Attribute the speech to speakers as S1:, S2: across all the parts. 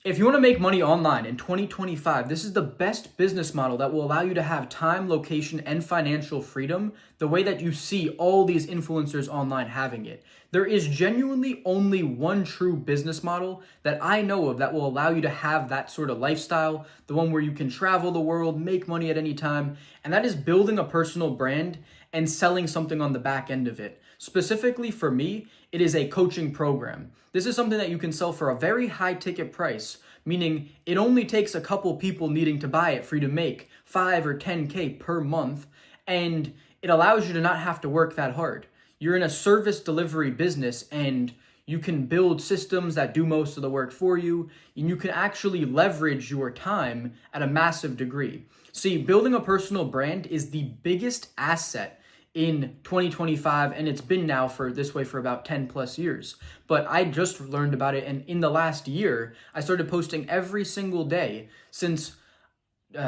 S1: If you want to make money online in 2025, this is the best business model that will allow you to have time, location, and financial freedom the way that you see all these influencers online having it. There is genuinely only one true business model that I know of that will allow you to have that sort of lifestyle, the one where you can travel the world, make money at any time, and that is building a personal brand and selling something on the back end of it. Specifically for me, it is a coaching program. This is something that you can sell for a very high ticket price, meaning it only takes a couple people needing to buy it for you to make 5 or 10K per month, and it allows you to not have to work that hard. You're in a service delivery business and you can build systems that do most of the work for you, and you can actually leverage your time at a massive degree. See, building a personal brand is the biggest asset in 2025, and it's been now for this way for about 10 plus years. But I just learned about it, and in the last year, I started posting every single day since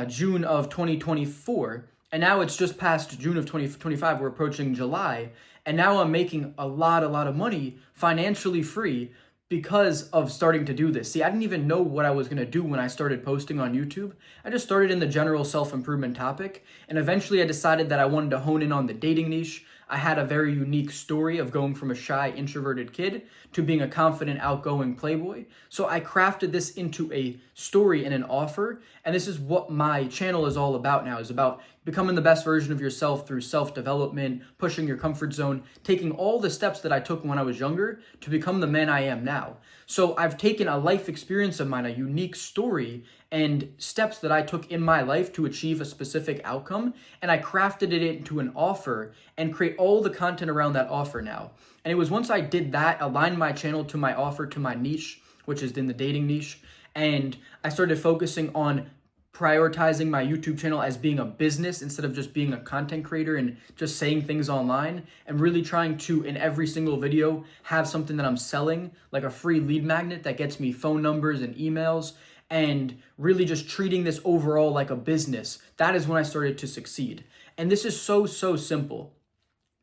S1: June of 2024, and now it's just past June of 2025. We're approaching July, and now I'm making a lot of money financially free because of starting to do this. See, I didn't even know what I was going to do when I started posting on YouTube. I just started in the general self-improvement topic, and eventually I decided that I wanted to hone in on the dating niche. I had a very unique story of going from a shy, introverted kid to being a confident, outgoing playboy. So I crafted this into a story and an offer, and this is what my channel is all about now, is about becoming the best version of yourself through self-development, pushing your comfort zone, taking all the steps that I took when I was younger to become the man I am now. So I've taken a life experience of mine, a unique story, and steps that I took in my life to achieve a specific outcome, and I crafted it into an offer and create all the content around that offer now. And it was once I did that, aligned my channel to my offer, to my niche, which is in the dating niche, and I started focusing on prioritizing my YouTube channel as being a business instead of just being a content creator and just saying things online, and really trying to, in every single video, have something that I'm selling, like a free lead magnet that gets me phone numbers and emails, and really just treating this overall like a business. That is when I started to succeed. And this is so simple.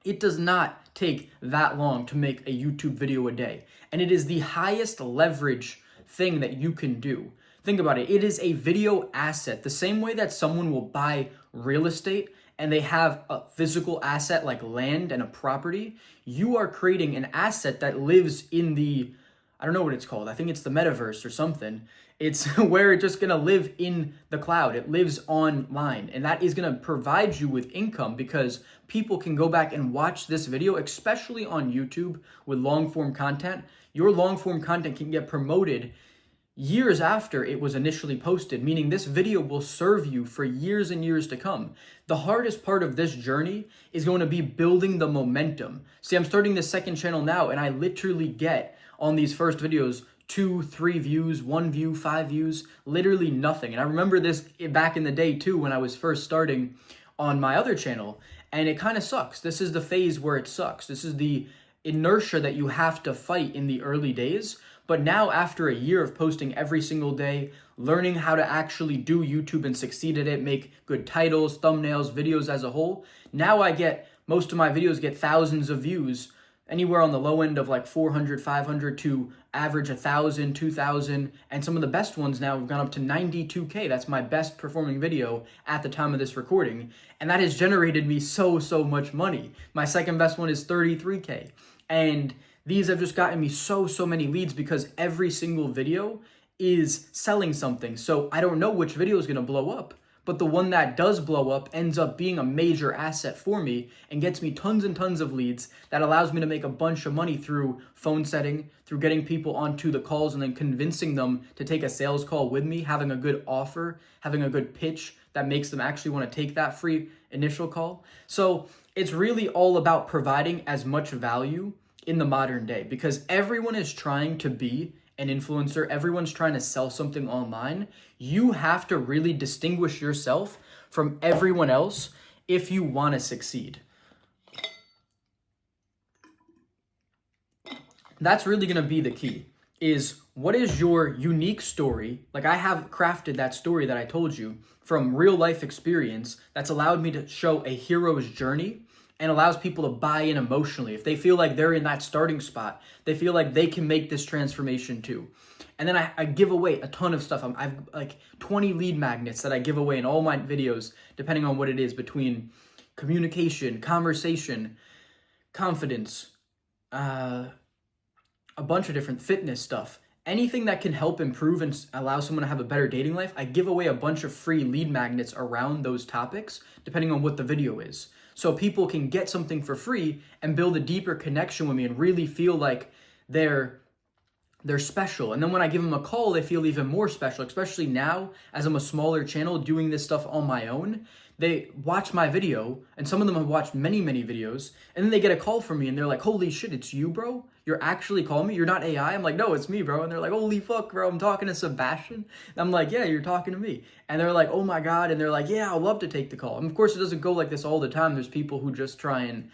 S1: It does not take that long to make a YouTube video a day, and it is the highest leverage thing that you can do. Think about it. It is a video asset. The same way that someone will buy real estate and they have a physical asset like land and a property, you are creating an asset that lives in the, I don't know what it's called. I think it's the metaverse or something. It's where it's just going to live in the cloud. It lives online, and that is going to provide you with income because people can go back and watch this video, especially on YouTube with long form content. Your long form content can get promoted years after it was initially posted, meaning this video will serve you for years and years to come. The hardest part of this journey is going to be building the momentum. See, I'm starting this second channel now, and I literally get on these first videos 2, 3 views, 1 view, 5 views, literally nothing. And I remember this back in the day too, when I was first starting on my other channel, and it kind of sucks. This is the phase where it sucks. This is the inertia that you have to fight in the early days. But now, after a year of posting every single day, learning how to actually do YouTube and succeed at it, make good titles, thumbnails, videos as a whole, now most of my videos get thousands of views, anywhere on the low end of like 400, 500 to average 1,000, 2,000, and some of the best ones now have gone up to 92K. That's my best performing video at the time of this recording, and that has generated me so much money. My second best one is 33K, and these have just gotten me so many leads because every single video is selling something. So I don't know which video is going to blow up, but the one that does blow up ends up being a major asset for me and gets me tons and tons of leads that allows me to make a bunch of money through phone setting, through getting people onto the calls and then convincing them to take a sales call with me, having a good offer, having a good pitch that makes them actually want to take that free initial call. So it's really all about providing as much value in the modern day, because everyone is trying to be an influencer. Everyone's trying to sell something online. You have to really distinguish yourself from everyone else if you want to succeed. That's really going to be the key, is what is your unique story? Like, I have crafted that story that I told you from real life experience that's allowed me to show a hero's journey and allows people to buy in emotionally. If they feel like they're in that starting spot, they feel like they can make this transformation too. And then I give away a ton of stuff. I've like 20 lead magnets that I give away in all my videos, depending on what it is, between communication, conversation, confidence, a bunch of different fitness stuff. Anything that can help improve and allow someone to have a better dating life, I give away a bunch of free lead magnets around those topics, depending on what the video is. So people can get something for free and build a deeper connection with me and really feel like they're special. And then when I give them a call, they feel even more special, especially now as I'm a smaller channel doing this stuff on my own. They watch my video, and some of them have watched many, many videos, and then they get a call from me and they're like, holy shit, it's you, bro? You're actually calling me? You're not AI? I'm like, no, it's me, bro. And they're like, holy fuck, bro, I'm talking to Sebastian. And I'm like, yeah, you're talking to me. And they're like, oh my God. And they're like, yeah, I'd love to take the call. And of course, it doesn't go like this all the time. There's people who just try and,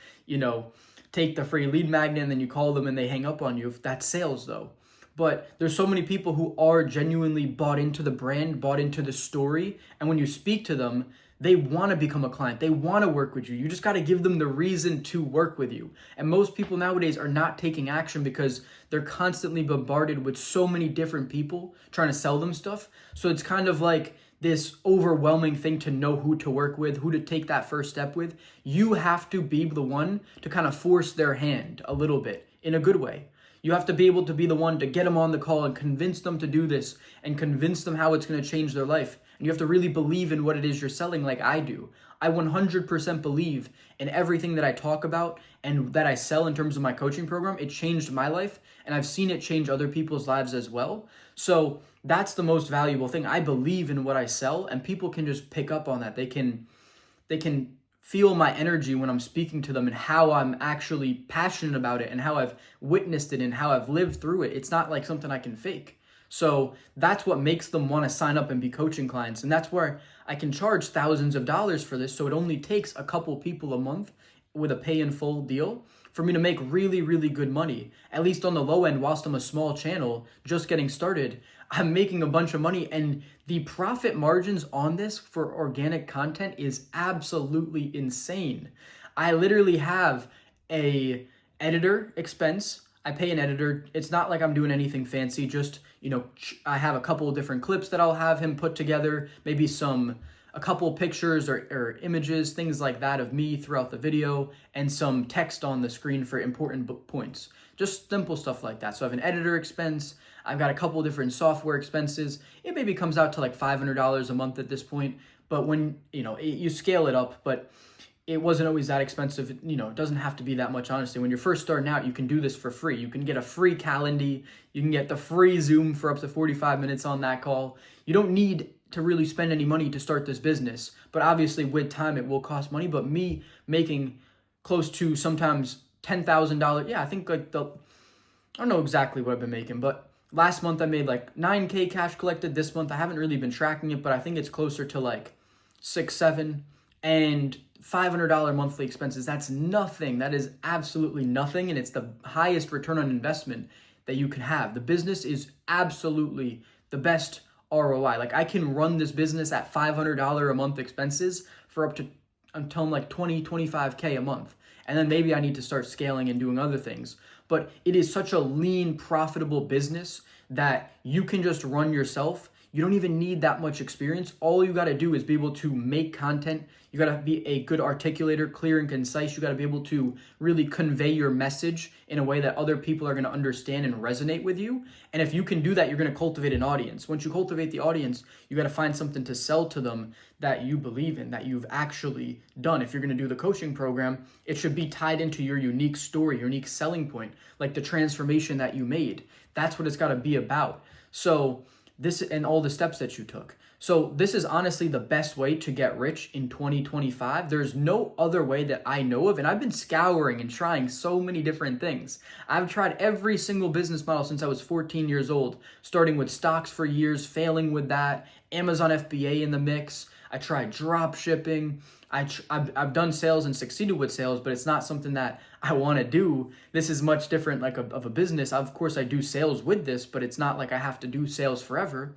S1: take the free lead magnet and then you call them and they hang up on you. That's sales though. But there's so many people who are genuinely bought into the brand, bought into the story. And when you speak to them, they want to become a client. They want to work with you. You just got to give them the reason to work with you. And most people nowadays are not taking action because they're constantly bombarded with so many different people trying to sell them stuff. So it's kind of like this overwhelming thing to know who to work with, who to take that first step with. You have to be the one to kind of force their hand a little bit in a good way. You have to be able to be the one to get them on the call and convince them to do this and convince them how it's going to change their life. And you have to really believe in what it is you're selling like I do. I 100% believe in everything that I talk about and that I sell in terms of my coaching program. It changed my life and I've seen it change other people's lives as well. So that's the most valuable thing. I believe in what I sell and people can just pick up on that. They can feel my energy when I'm speaking to them and how I'm actually passionate about it and how I've witnessed it and how I've lived through it. It's not like something I can fake. So that's what makes them want to sign up and be coaching clients. And that's where I can charge thousands of dollars for this. So it only takes a couple people a month with a pay in full deal for me to make really, really good money, at least on the low end. Whilst I'm a small channel just getting started, I'm making a bunch of money, and the profit margins on this for organic content is absolutely insane. I literally have a editor expense. I pay an editor. It's not like I'm doing anything fancy. Just, I have a couple of different clips that I'll have him put together, maybe a couple pictures or images, things like that of me throughout the video, and some text on the screen for important points. Just simple stuff like that. So I have an editor expense. I've got a couple different software expenses. It maybe comes out to like $500 a month at this point. But when, you scale it up, but it wasn't always that expensive. It doesn't have to be that much, honestly. When you're first starting out, you can do this for free. You can get a free Calendly. You can get the free Zoom for up to 45 minutes on that call. You don't need to really spend any money to start this business. But obviously with time, it will cost money. But me making close to sometimes $10,000. Yeah, I think I don't know exactly what I've been making, but last month I made like 9K cash collected. This month I haven't really been tracking it, but I think it's closer to like 6, 7, and $500 monthly expenses. That's nothing. That is absolutely nothing. And it's the highest return on investment that you can have. The business is absolutely the best ROI. Like I can run this business at $500 a month expenses for up to until I'm like 20, 25K a month. And then maybe I need to start scaling and doing other things. But it is such a lean, profitable business that you can just run yourself. You don't even need that much experience. All you got to do is be able to make content. You got to be a good articulator, clear and concise. You got to be able to really convey your message in a way that other people are going to understand and resonate with you. And if you can do that, you're going to cultivate an audience. Once you cultivate the audience, you got to find something to sell to them that you believe in, that you've actually done. If you're going to do the coaching program, it should be tied into your unique story, your unique selling point, like the transformation that you made. That's what it's got to be about. So this and all the steps that you took. So this is honestly the best way to get rich in 2025. There's no other way that I know of. And I've been scouring and trying so many different things. I've tried every single business model since I was 14 years old, starting with stocks for years, failing with that, Amazon FBA in the mix. I tried drop shipping. I've done sales and succeeded with sales, but it's not something that I want to do. This is much different of a business. Of course, I do sales with this, but it's not like I have to do sales forever.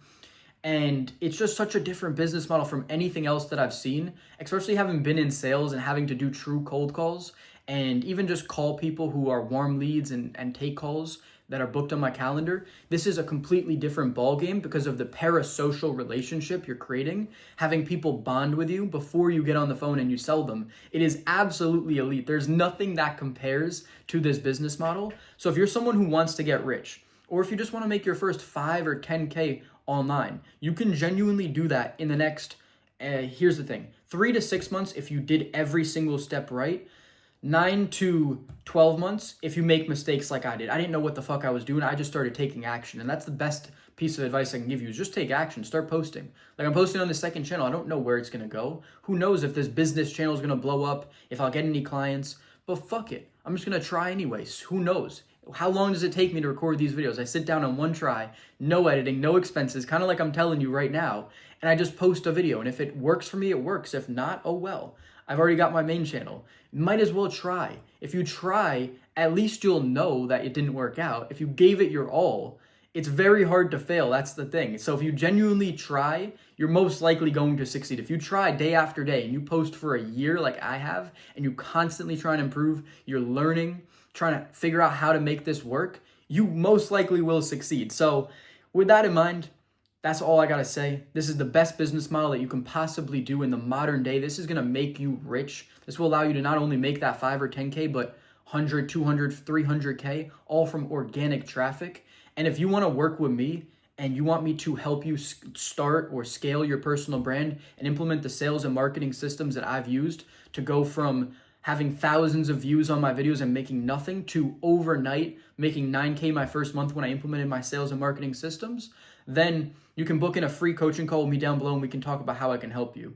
S1: And it's just such a different business model from anything else that I've seen, especially having been in sales and having to do true cold calls and even just call people who are warm leads and take calls. that are booked on my calendar, this is a completely different ballgame because of the parasocial relationship you're creating, having people bond with you before you get on the phone and you sell them. It is absolutely elite. There's nothing that compares to this business model. So if you're someone who wants to get rich, or if you just want to make your first 5 or 10K online, you can genuinely do that in the next, here's the thing, 3 to 6 months if you did every single step right. 9 to 12 months if you make mistakes like I did. I didn't know what the fuck I was doing. I just started taking action. And that's the best piece of advice I can give you is just take action. Start posting. Like I'm posting on the second channel. I don't know where it's going to go. Who knows if this business channel is going to blow up, if I'll get any clients. But fuck it. I'm just going to try anyways. Who knows? How long does it take me to record these videos? I sit down on one try, no editing, no expenses, kind of like I'm telling you right now. And I just post a video. And if it works for me, it works. If not, oh well. I've already got my main channel. Might as well try. If you try, at least you'll know that it didn't work out. If you gave it your all, it's very hard to fail. That's the thing. So if you genuinely try, you're most likely going to succeed. If you try day after day and you post for a year like I have, and you constantly try and improve, you're learning, trying to figure out how to make this work, you most likely will succeed. So with that in mind, that's all I gotta say. This is the best business model that you can possibly do in the modern day. This is gonna make you rich. This will allow you to not only make that 5 or 10K, but 100, 200, 300K, all from organic traffic. And if you wanna work with me and you want me to help you start or scale your personal brand and implement the sales and marketing systems that I've used to go from having thousands of views on my videos and making nothing to overnight making 9K my first month when I implemented my sales and marketing systems, then you can book in a free coaching call with me down below and we can talk about how I can help you.